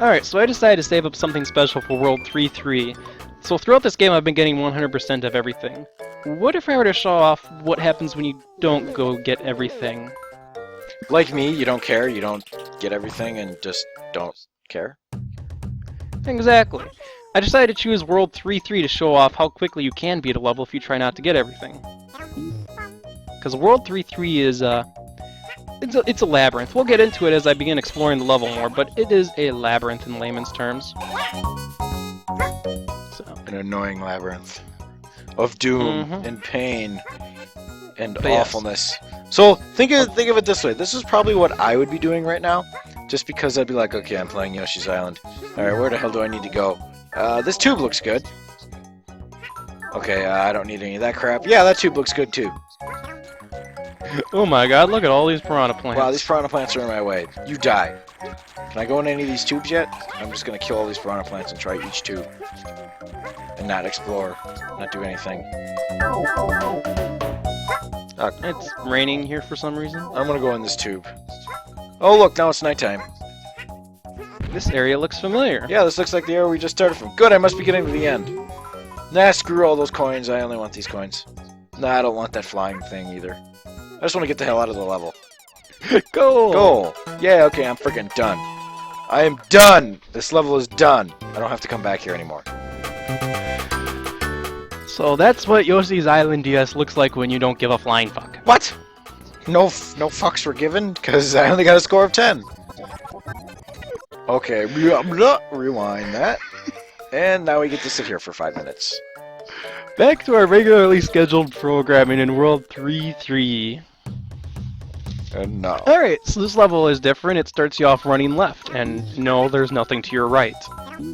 Alright, so I decided to save up something special for World 3-3. So throughout this game I've been getting 100% of everything. What if I were to show off what happens when you don't go get everything? Like me, you don't care, you don't get everything and just don't care? Exactly. I decided to choose World 3-3 to show off how quickly you can beat a level if you try not to get everything. Because World 3-3 is, it's a labyrinth. We'll get into it as I begin exploring the level more, but it is a labyrinth in layman's terms. So. An annoying labyrinth of doom and pain and awfulness. Yes. So think of it this way. This is probably what I would be doing right now, just because I'd be like, okay, I'm playing Yoshi's Island. All right, where the hell do I need to go? This tube looks good. Okay, I don't need any of that crap. Yeah, that tube looks good too. Oh my god, look at all these piranha plants. Wow, these piranha plants are in my way. You die. Can I go in any of these tubes yet? I'm just gonna kill all these piranha plants and try each tube. And not explore. Not do anything. It's raining here for some reason. I'm gonna go in this tube. Oh look, now it's nighttime. This area looks familiar. Yeah, this looks like the area we just started from. Good, I must be getting to the end. Nah, screw all those coins. I only want these coins. Nah, I don't want that flying thing either. I just want to get the hell out of the level. Goal! Goal! Yeah, okay, I'm freaking done. I am done! This level is done. I don't have to come back here anymore. So that's what Yoshi's Island DS looks like when you don't give a flying fuck. What? No fucks were given? Because I only got a score of 10. Okay, rewind that. And now we get to sit here for 5 minutes. Back to our regularly scheduled programming in World 3-3. No. Alright, so this level is different. It starts you off running left, and no, there's nothing to your right.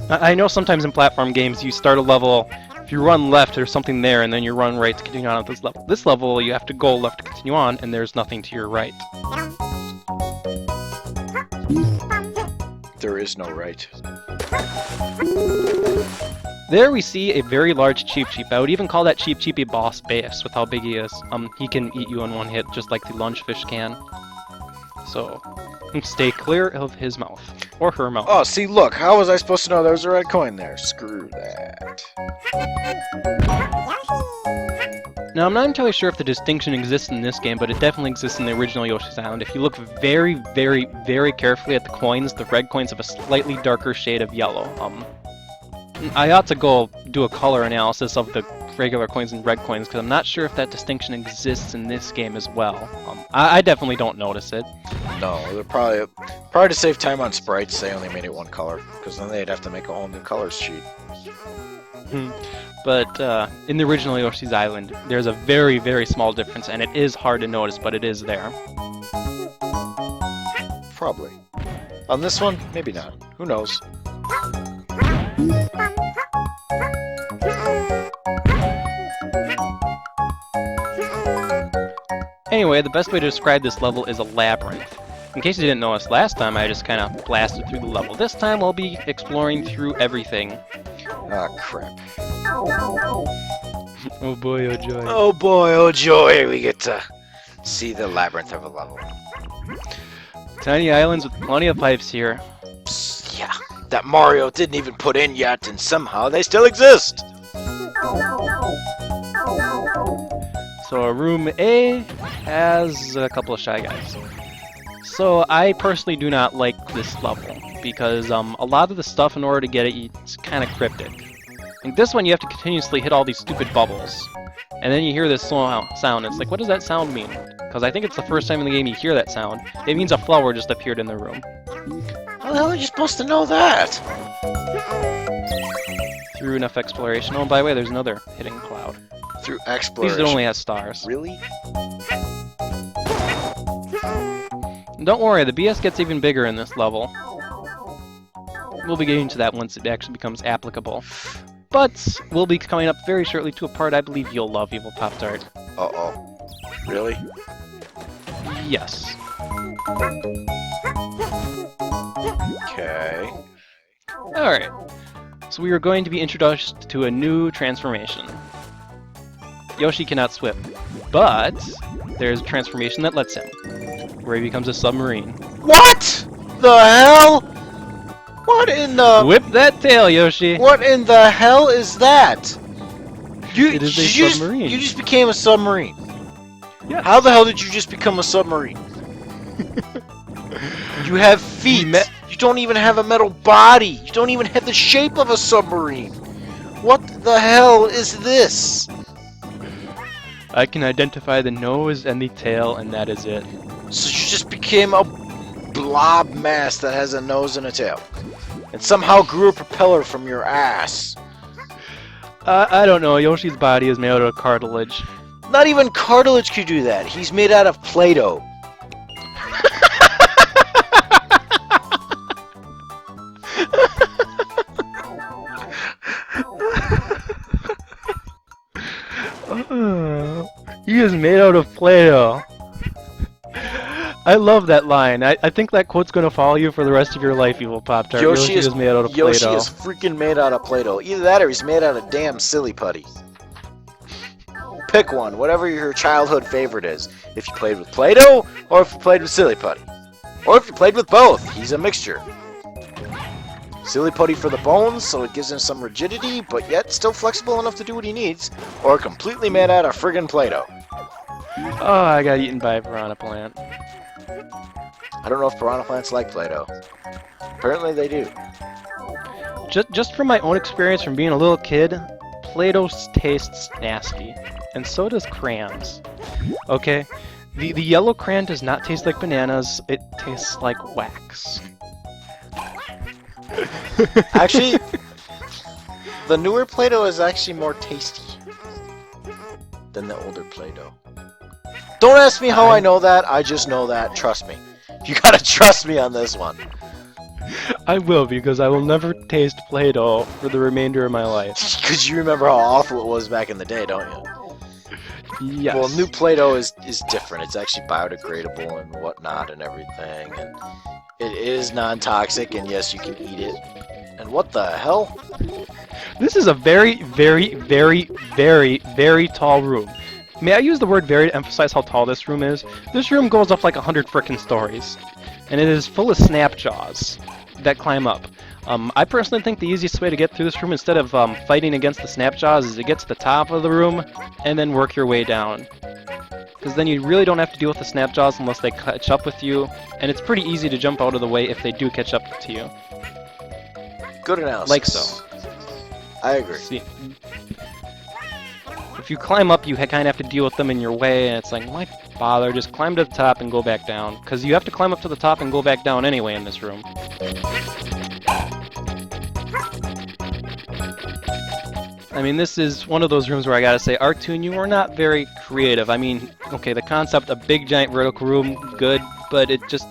I know sometimes in platform games you start a level, if you run left, there's something there, and then you run right to continue on with this level. This level, you have to go left to continue on, and there's nothing to your right. There is no right. There we see a very large Cheep Cheep. I would even call that Cheep Cheep a boss bass with how big he is. He can eat you in one hit just like the lungefish can. So, stay clear of his mouth. Or her mouth. Oh, see, look. How was I supposed to know there was a red coin there? Screw that. Now, I'm not entirely sure if the distinction exists in this game, but it definitely exists in the original Yoshi's Island. If you look very, very, very carefully at the coins, the red coins have a slightly darker shade of yellow. I ought to go do a color analysis of the regular coins and red coins, because I'm not sure if that distinction exists in this game as well. I definitely don't notice it. No, they're probably to save time on sprites, they only made it one color, because then they'd have to make a whole new colors sheet. But in the original Yoshi's Island, there's a very, very small difference, and it is hard to notice, but it is there. Probably. On this one, maybe not. Who knows? Anyway, the best way to describe this level is a labyrinth. In case you didn't notice, last time I just kind of blasted through the level. This time we'll be exploring through everything. Ah, crap. Oh boy, oh joy. Oh boy, oh joy, we get to see the labyrinth of a level. Tiny islands with plenty of pipes here. Psst, yeah, that Mario didn't even put in yet, and somehow they still exist! So room A has a couple of Shy Guys. So I personally do not like this level, because a lot of the stuff in order to get it, it's kind of cryptic. In this one you have to continuously hit all these stupid bubbles. And then you hear this sound, it's like, what does that sound mean? Because I think it's the first time in the game you hear that sound. It means a flower just appeared in the room. How the hell are you supposed to know that? Through enough exploration. Oh, by the way, there's another hidden cloud. Through exploration. These only has stars. Really? Don't worry, the BS gets even bigger in this level. We'll be getting to that once it actually becomes applicable. But we'll be coming up very shortly to a part I believe you'll love, Evil Pop-Tart. Uh-oh. Really? Yes. Okay. Alright. So we are going to be introduced to a new transformation. Yoshi cannot swim, but there's a transformation that lets him, where he becomes a submarine. What the hell? What in the... Whip that tail, Yoshi! What in the hell is that? It is a submarine. You just became a submarine. Yes. How the hell did you just become a submarine? You have feet. You don't even have a metal body. You don't even have the shape of a submarine. What the hell is this? I can identify the nose and the tail, and that is it. So you just became a blob mass that has a nose and a tail. And somehow grew a propeller from your ass. I don't know. Yoshi's body is made out of cartilage. Not even cartilage could do that. He's made out of Play-doh. He is made out of Play-doh. I love that line. I think that quote's gonna follow you for the rest of your life, Evil Pop-Tart. Yoshi is made out of Play-doh. Yoshi is freaking made out of Play-doh. Either that or he's made out of damn silly putty. Pick one, whatever your childhood favorite is. If you played with Play-doh, or if you played with silly putty. Or if you played with both. He's a mixture. Silly putty for the bones, so it gives him some rigidity, but yet still flexible enough to do what he needs. Or completely made out of friggin' Play-doh. Oh, I got eaten by a piranha plant. I don't know if piranha plants like Play-doh. Apparently they do. Just from my own experience from being a little kid, Play-doh tastes nasty. And so does crayons. Okay? The yellow crayon does not taste like bananas, it tastes like wax. Actually, the newer Play-doh is actually more tasty than the older Play-doh. Don't ask me how I know that, I just know that, trust me. You gotta trust me on this one. I will, because I will never taste Play-doh for the remainder of my life. Because you remember how awful it was back in the day, don't you? Yes. Well, new Play-doh is different. It's actually biodegradable and whatnot and everything. And it is non-toxic, and yes, you can eat it. And what the hell? This is a very, very, very, very, very tall room. May I use the word very to emphasize how tall this room is? This room goes up like 100 frickin' stories. And it is full of Snapjaws that climb up. I personally think the easiest way to get through this room instead of fighting against the Snapjaws is to get to the top of the room and then work your way down. Because then you really don't have to deal with the Snapjaws unless they catch up with you, and it's pretty easy to jump out of the way if they do catch up to you. Good analysis. Like so. I agree. See, if you climb up, you kind of have to deal with them in your way, and it's like, why bother? Just climb to the top and go back down. Because you have to climb up to the top and go back down anyway in this room. I mean, this is one of those rooms where I gotta say, Artoon, you were not very creative. I mean, okay, the concept, a big giant vertical room, good, but it just...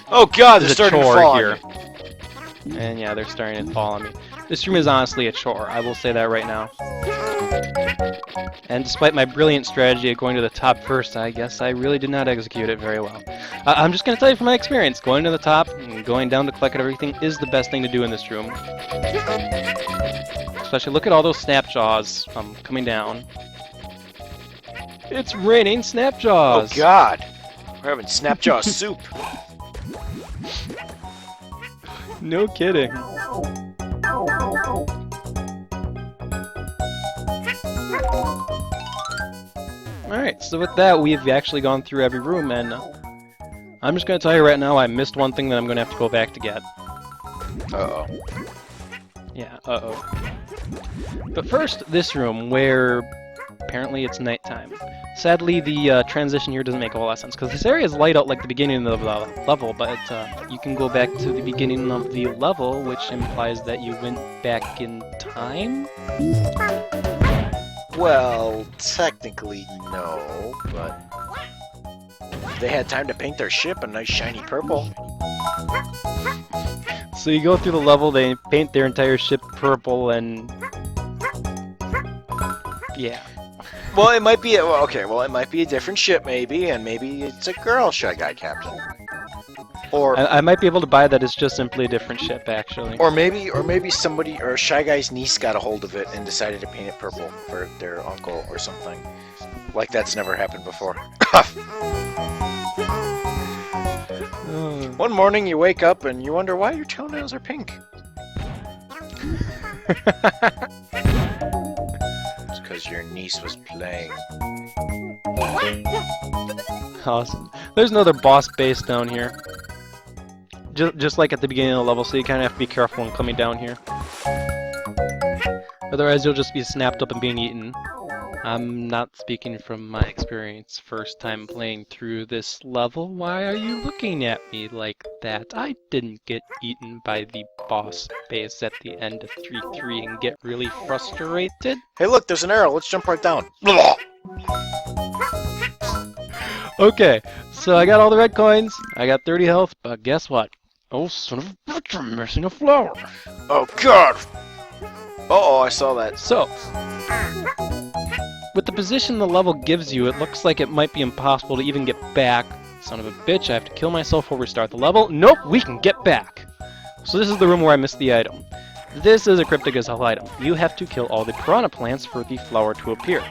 Oh god, they're starting to fall here. And yeah, they're starting to fall on me. This room is honestly a chore, I will say that right now. And despite my brilliant strategy of going to the top first, I guess I really did not execute it very well. I'm just gonna tell you from my experience, going to the top and going down to collect everything is the best thing to do in this room. Especially look at all those Snapjaws coming down. It's raining Snapjaws! Oh god! We're having Snapjaw soup. No kidding. Alright, so with that, we've actually gone through every room, and I'm just going to tell you right now, I missed one thing that I'm going to have to go back to get. Uh-oh. Yeah, uh-oh. But first, this room, where apparently it's nighttime. Sadly, the transition here doesn't make a whole lot of sense, because this area is light out like the beginning of the level, but you can go back to the beginning of the level, which implies that you went back in time? Well, technically no, but they had time to paint their ship a nice shiny purple. So you go through the level, they paint their entire ship purple, and... yeah. Well, it might be it might be a different ship, maybe, and maybe it's a girl Shy Guy captain. Or I might be able to buy that it's just simply a different ship, actually. Or maybe somebody or Shy Guy's niece got a hold of it and decided to paint it purple for their uncle or something. Like that's never happened before. One morning you wake up and you wonder why your toenails are pink. It's because your niece was playing. Awesome. There's another boss base down here. Just like at the beginning of the level, so you kind of have to be careful when coming down here. Otherwise, you'll just be snapped up and being eaten. I'm not speaking from my experience. First time playing through this level. Why are you looking at me like that? I didn't get eaten by the boss base at the end of 3-3 and get really frustrated. Hey look, there's an arrow. Let's jump right down. Okay, so I got all the red coins. I got 30 health, but guess what? Oh, son of a bitch, I'm missing a flower. Oh god! Uh-oh, I saw that. So, with the position the level gives you, it looks like it might be impossible to even get back. Son of a bitch, I have to kill myself or restart the level. Nope, we can get back. So this is the room where I missed the item. This is a cryptic as hell item. You have to kill all the piranha plants for the flower to appear.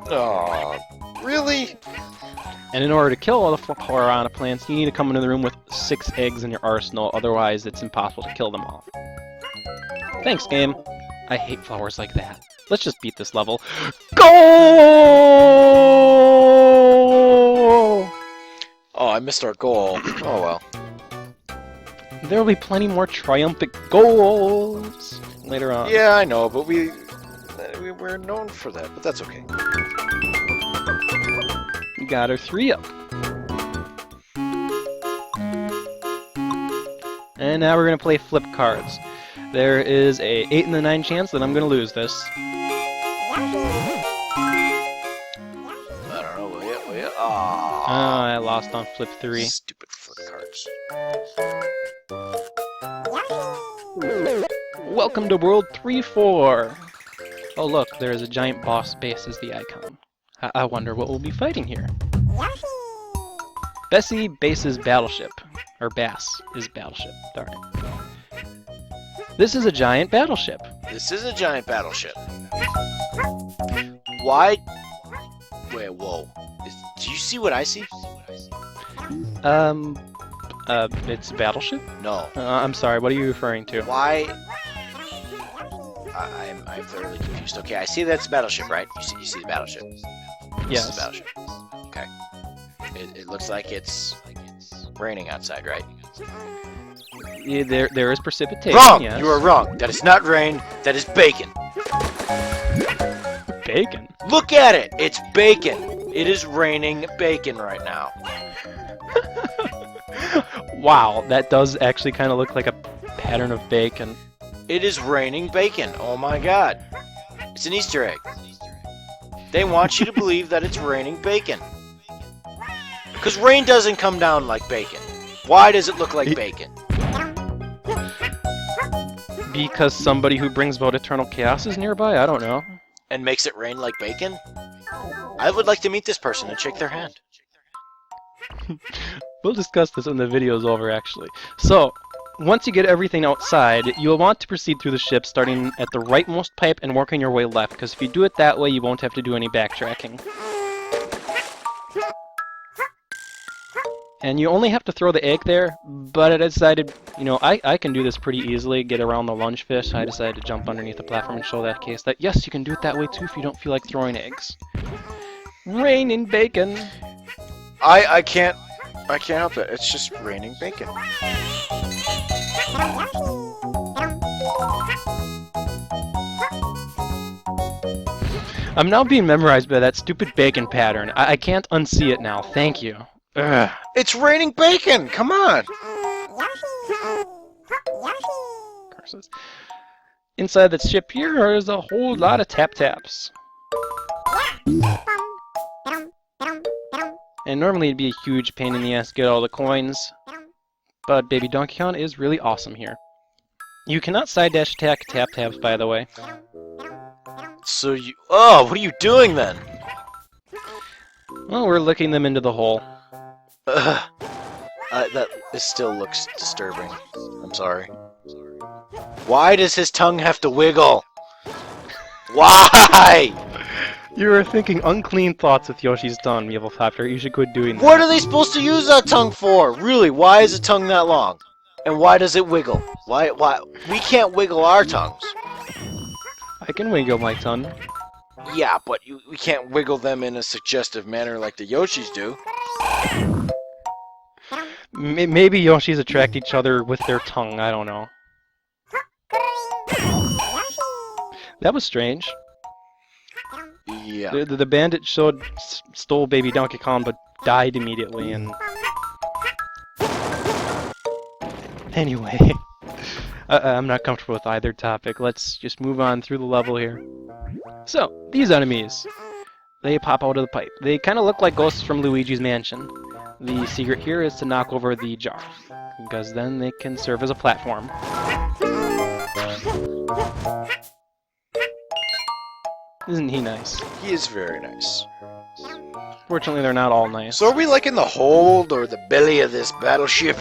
Oh, really? And in order to kill all the piranha plants, you need to come into the room with 6 eggs in your arsenal, otherwise it's impossible to kill them all. Thanks, game. I hate flowers like that. Let's just beat this level. Go! Oh, I missed our goal. Oh well. There will be plenty more triumphant goals later on. Yeah, I know, but we're known for that, but that's okay. We got our 3 up. And now we're going to play flip cards. There is a 8 in the 9 chance that I'm going to lose this. I don't know, will ya? Oh, I lost on flip 3. Stupid flip cards. Welcome to World 3-4. Oh look, there is a giant boss base as the icon. I wonder what we'll be fighting here. Bessie Base's battleship. Or Bass is battleship. Darn it. This is a giant battleship. This is a giant battleship. Why? Wait, whoa. Do you see what I see? It's a battleship? No. I'm sorry, what are you referring to? Why? I'm thoroughly confused. Okay, I see that's a battleship, right? You see the battleship? Yes. This is a battleship. Okay. It looks like it's raining outside, right? Yeah, there is precipitation. Wrong! Yes. You are wrong. That is not rain. That is bacon. Bacon? Look at it! It's bacon. It is raining bacon right now. Wow, that does actually kind of look like a pattern of bacon. It is raining bacon. Oh my god. It's an Easter egg. They want you to believe that it's raining bacon. Because rain doesn't come down like bacon. Why does it look like bacon? Because somebody who brings about eternal chaos is nearby? I don't know. And makes it rain like bacon? I would like to meet this person and shake their hand. We'll discuss this when the video is over, actually. So, once you get everything outside, you will want to proceed through the ship, starting at the rightmost pipe and working your way left, because if you do it that way, you won't have to do any backtracking. And you only have to throw the egg there, but I decided, you know, I can do this pretty easily, get around the lunge fish. I decided to jump underneath the platform and show that case that, yes, you can do it that way too if you don't feel like throwing eggs. Raining bacon! I can't help it. It's just raining bacon. I'm now being memorized by that stupid bacon pattern. I can't unsee it now. Thank you. Ugh. It's raining bacon! Come on! Curses. Inside the ship here is a whole lot of tap-taps. And normally it'd be a huge pain in the ass to get all the coins, but Baby Donkey Kong is really awesome here. You cannot side dash attack tap-taps, by the way. So you... Oh, what are you doing then? Well, we're licking them into the hole. This still looks disturbing. I'm sorry. Why does his tongue have to wiggle? Why? You were thinking unclean thoughts with Yoshi's tongue, Meebleflapter. You should quit doing that. What are they supposed to use that tongue for? Really, why is a tongue that long? And why does it wiggle? Why? We can't wiggle our tongues. I can wiggle my tongue. Yeah, but we can't wiggle them in a suggestive manner like the Yoshis do. Maybe Yoshis attract each other with their tongue, I don't know. That was strange. Yeah. The bandit stole baby Donkey Kong but died immediately, and... Anyway, I'm not comfortable with either topic. Let's just move on through the level here. So, these enemies. They pop out of the pipe. They kind of look like ghosts from Luigi's Mansion. The secret here is to knock over the jar, because then they can serve as a platform. Isn't he nice? He is very nice. Fortunately, they're not all nice. So are we like in the hold or the belly of this battleship?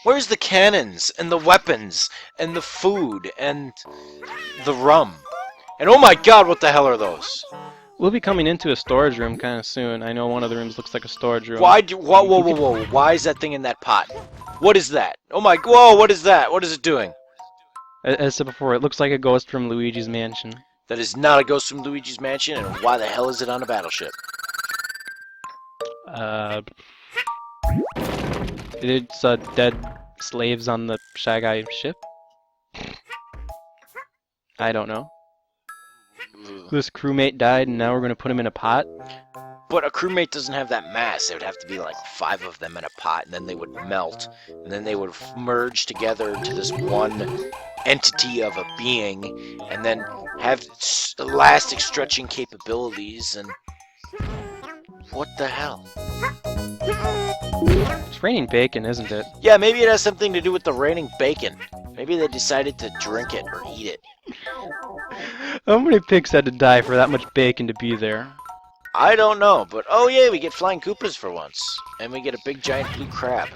Where's the cannons and the weapons and the food and the rum? And oh my god, what the hell are those? We'll be coming into a storage room kind of soon. I know one of the rooms looks like a storage room. Whoa. Why is that thing in that pot? What is that? Oh my, whoa, what is that? What is it doing? As I said before, it looks like a ghost from Luigi's Mansion. That is not a ghost from Luigi's Mansion, and why the hell is it on a battleship? It's dead slaves on the Shy Guy ship? I don't know. This crewmate died, and now we're going to put him in a pot? But a crewmate doesn't have that mass. It would have to be like 5 of them in a pot, and then they would melt, and then they would merge together into this one entity of a being, and then have elastic stretching capabilities, and... What the hell? It's raining bacon, isn't it? Yeah, maybe it has something to do with the raining bacon. Maybe they decided to drink it or eat it. How many pigs had to die for that much bacon to be there? I don't know, but oh yeah, we get flying Koopas for once. And we get a big giant blue crab.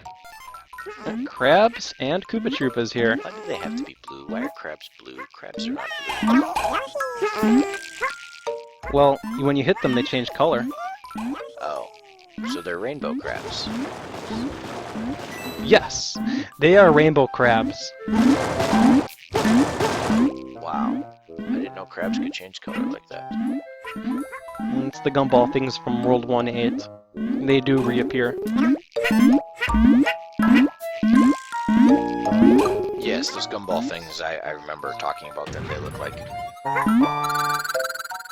Crabs and Koopa Troopas here. Why do they have to be blue? Why are crabs blue? Crabs are not blue. Well, when you hit them, they change color. Oh, so they're rainbow crabs. Yes, they are rainbow crabs. Wow, I didn't know crabs could change color like that. It's the gumball things from World 1-8. They do reappear. Yes, those gumball things, I remember talking about them. They look like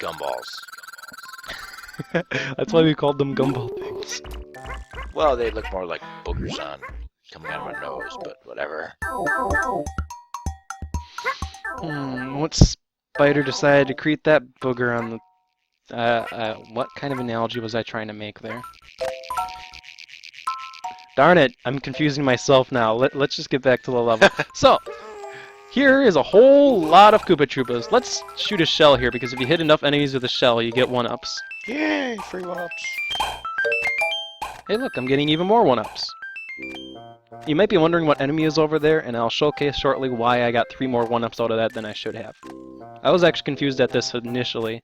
gumballs. That's why we called them gumball things. Well, they look more like boogers on coming out of my nose, but whatever. What spider decided to create that booger on the... what kind of analogy was I trying to make there? Darn it, I'm confusing myself now. Let's just get back to the level. So, here is a whole lot of Koopa Troopas. Let's shoot a shell here, because if you hit enough enemies with a shell, you get 1-ups. Yay, free 1-ups. Hey look, I'm getting even more 1-ups. You might be wondering what enemy is over there, and I'll showcase shortly why I got 3 more 1-ups out of that than I should have. I was actually confused at this initially,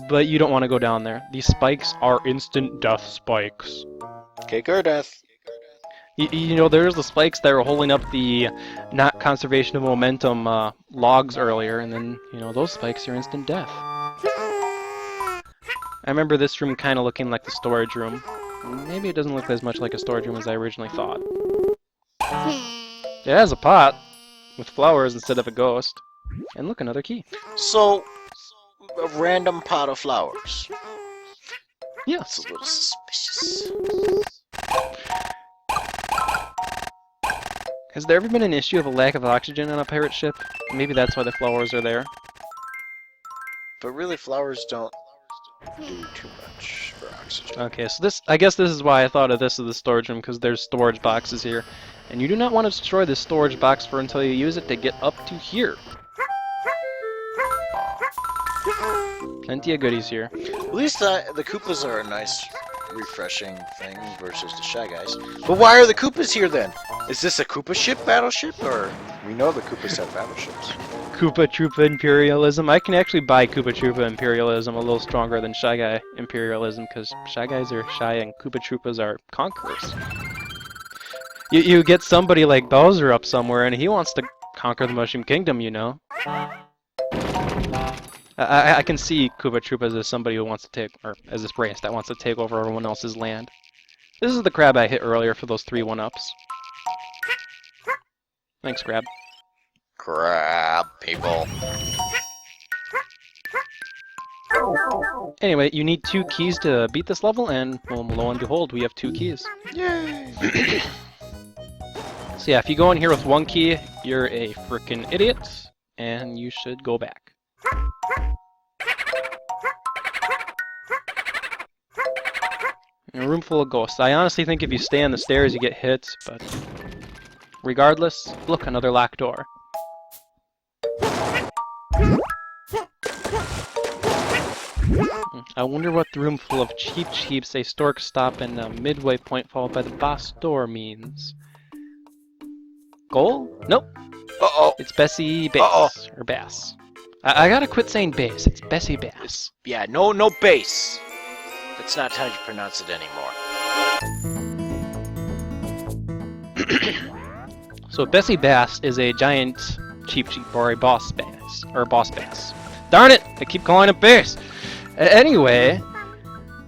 but you don't want to go down there. These spikes are instant death spikes. Cake or death. You know, there's the spikes that were holding up the not conservation of momentum logs earlier, and then, you know, those spikes are instant death. I remember this room kind of looking like the storage room. Maybe it doesn't look as much like a storage room as I originally thought. It has a pot with flowers instead of a ghost. And look, another key. So, a random pot of flowers. Yes. It's a little suspicious. Has there ever been an issue of a lack of oxygen on a pirate ship? Maybe that's why the flowers are there. But really, flowers don't do too much for oxygen. Okay, so I guess this is why I thought of this as the storage room, because there's storage boxes here. And you do not want to destroy this storage box until you use it to get up to here. Plenty of goodies here. At least the Koopas are a nice, refreshing thing versus the Shy Guys. But why are the Koopas here then? Is this a Koopa ship battleship, or we know the Koopas have battleships? Koopa Troopa Imperialism. I can actually buy Koopa Troopa Imperialism a little stronger than Shy Guy Imperialism, because Shy Guys are shy and Koopa Troopas are conquerors. You get somebody like Bowser up somewhere and he wants to conquer the Mushroom Kingdom, you know. I can see Koopa Troopas as somebody who wants to take, or as this race that wants to take over everyone else's land. This is the crab I hit earlier for those 3 1-ups. Thanks, crab. Crab people. Anyway, you need 2 keys to beat this level, and well, lo and behold, we have 2 keys. Yay! So yeah, if you go in here with 1 key, you're a frickin' idiot, and you should go back. A room full of ghosts. I honestly think if you stay on the stairs, you get hit, but regardless, look, another locked door. I wonder what the room full of cheap cheeps, a stork stop, and a midway point followed by the boss door means. Goal? Nope. Uh-oh. It's Bessie Bass. Or Bass. I gotta quit saying Bass. It's Bessie Bass. Yeah, no bass. That's not how you pronounce it anymore. So Bessie Bass is a giant cheap or a boss bass. Or boss bass. Darn it! I keep calling it bass! Anyway,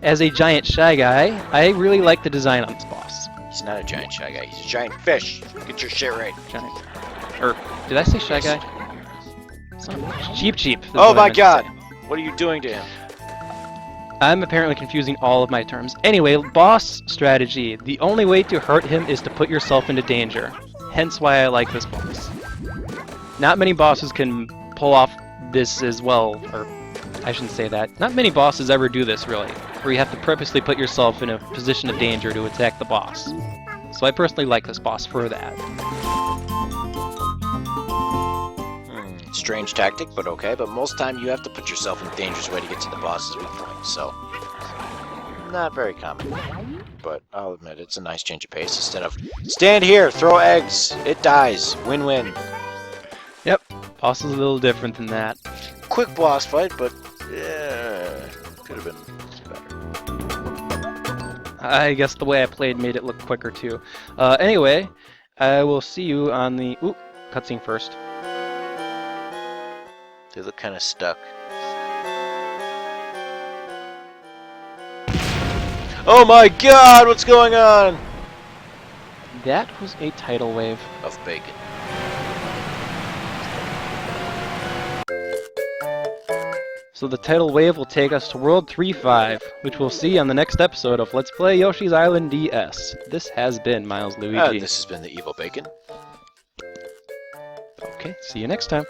as a giant Shy Guy, I really like the design on this boss. He's not a giant Shy Guy, he's a giant fish. Get your shit right. Giant. Or, did I say Shy Guy? Cheap. Oh my god! What are you doing to him? I'm apparently confusing all of my terms. Anyway, boss strategy. The only way to hurt him is to put yourself into danger. Hence why I like this boss. Not many bosses can pull off this as well, or I shouldn't say that. Not many bosses ever do this, really, where you have to purposely put yourself in a position of danger to attack the boss. So I personally like this boss for that. Strange tactic, but okay. But most time you have to put yourself in a dangerous way to get to the boss's weak point, so not very common. But I'll admit, it's a nice change of pace. Instead of stand here, throw eggs, it dies, win-win. Yep, boss is a little different than that. Quick boss fight, but yeah, could have been better. I guess the way I played made it look quicker too. Anyway, I will see you on the cutscene first. They look kind of stuck. Oh my god, what's going on? That was a tidal wave of bacon. So the tidal wave will take us to World 3-5, which we'll see on the next episode of Let's Play Yoshi's Island DS. This has been Miles Luigi. This has been the Evil Bacon. Okay, see you next time.